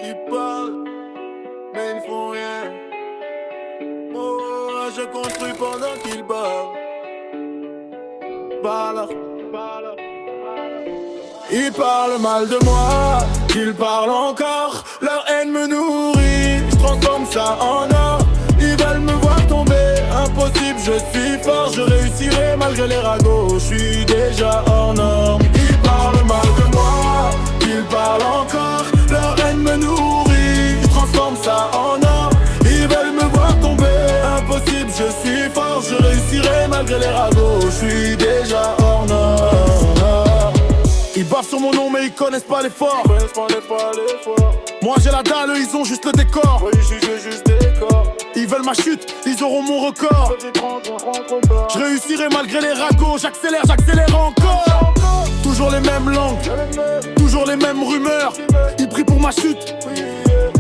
Ils parlent, mais ils ne font rien. Oh, je construis pendant qu'ils bavent. Ils parlent mal de moi, qu'ils parlent encore. Leur haine me nourrit, je transforme ça en or. Ils veulent me voir tomber, impossible, je suis fort. Je réussirai malgré les ragots, je suis déjà hors norme. Ils parlent mal de moi, qu'ils parlent encore. Leur haine me nourrit, je transforme ça en or. Ils veulent me voir tomber, impossible, je suis fort. Je réussirai malgré les ragots, je suis déjà hors norme. Ils bavent sur mon nom mais ils connaissent pas l'effort. Moi j'ai la dalle, eux ils ont juste le décor. Ils veulent ma chute, ils auront mon record. Je réussirai malgré les ragots, j'accélère encore. Toujours les mêmes langues, toujours les mêmes rumeurs. Ils prient pour ma chute,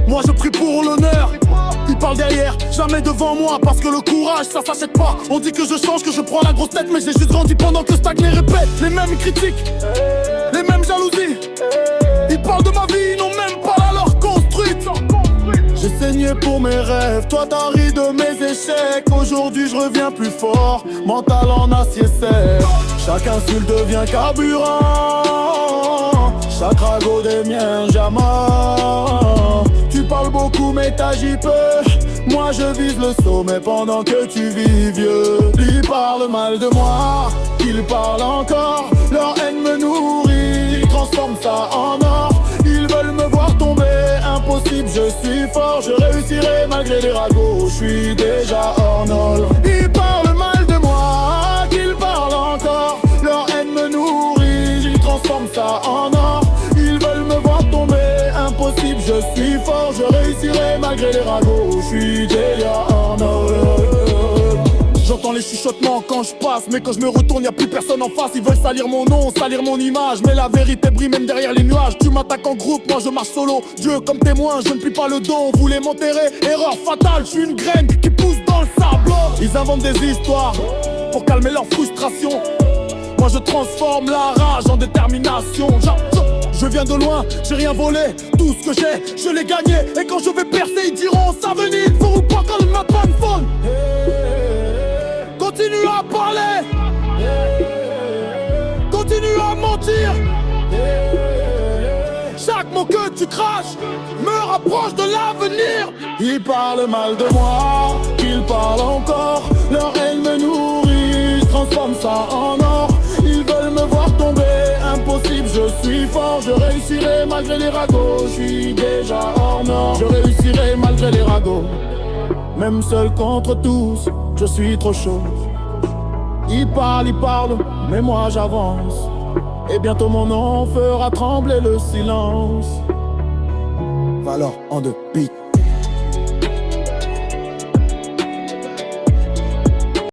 moi je prie pour l'honneur. Ils parlent derrière, jamais devant moi. Parce que le courage ça s'achète pas. On dit que je change, que je prends la grosse tête. Mais j'ai juste grandi pendant que Stack les répète. Les mêmes critiques, les mêmes jalousies. Ils parlent de ma vie, ils n'ont même pas la leur construite. J'ai saigné pour mes rêves, toi t'as ri de mes échecs. Aujourd'hui je reviens plus fort, mental en acier sec. Chaque insulte devient carburant, chaque ragot des miens jamais. Tu parles beaucoup mais t'agis peu. Moi je vise le sommet pendant que tu vis vieux. Ils parlent mal de moi, ils parlent encore. Leur haine me nourrit, ils transforment ça en or. Ils veulent me voir tomber, impossible, je suis fort. Je réussirai malgré les ragots, je suis déjà hors norme. Ils parlent mal de moi, qu'ils parlent encore. Leur haine me nourrit, ils transforment ça en or. Ils veulent me voir tomber, impossible, je suis fort. Je réussirai malgré les ragots, je suis déjà hors norme. J'entends les chuchotements quand je passe, mais quand je me retourne y'a plus personne en face. Ils veulent salir mon nom, salir mon image, mais la vérité brille même derrière les nuages. Tu m'attaques en groupe, moi je marche solo. Dieu comme témoin, je ne plie pas le dos. On voulait m'enterrer, erreur fatale. Je suis une graine qui pousse dans le sable. Ils inventent des histoires pour calmer leur frustration. Moi je transforme la rage en détermination. Je viens de loin, j'ai rien volé. Tout ce que j'ai, je l'ai gagné. Et quand je vais percer, ils diront ça venait. Il faut ou pas quand il m'a pas de phone. Continue à parler, continue à mentir. Chaque mot que tu craches me rapproche de l'avenir. Ils parlent mal de moi, ils parlent encore. Leur haine me nourrit, je transforme ça en or. Ils veulent me voir tomber, impossible, je suis fort. Je réussirai malgré les ragots, je suis déjà hors norme. Je réussirai malgré les ragots, même seul contre tous, je suis trop chaud. Ils parlent, mais moi j'avance. Et bientôt mon nom fera trembler le silence. Valor en deux beats.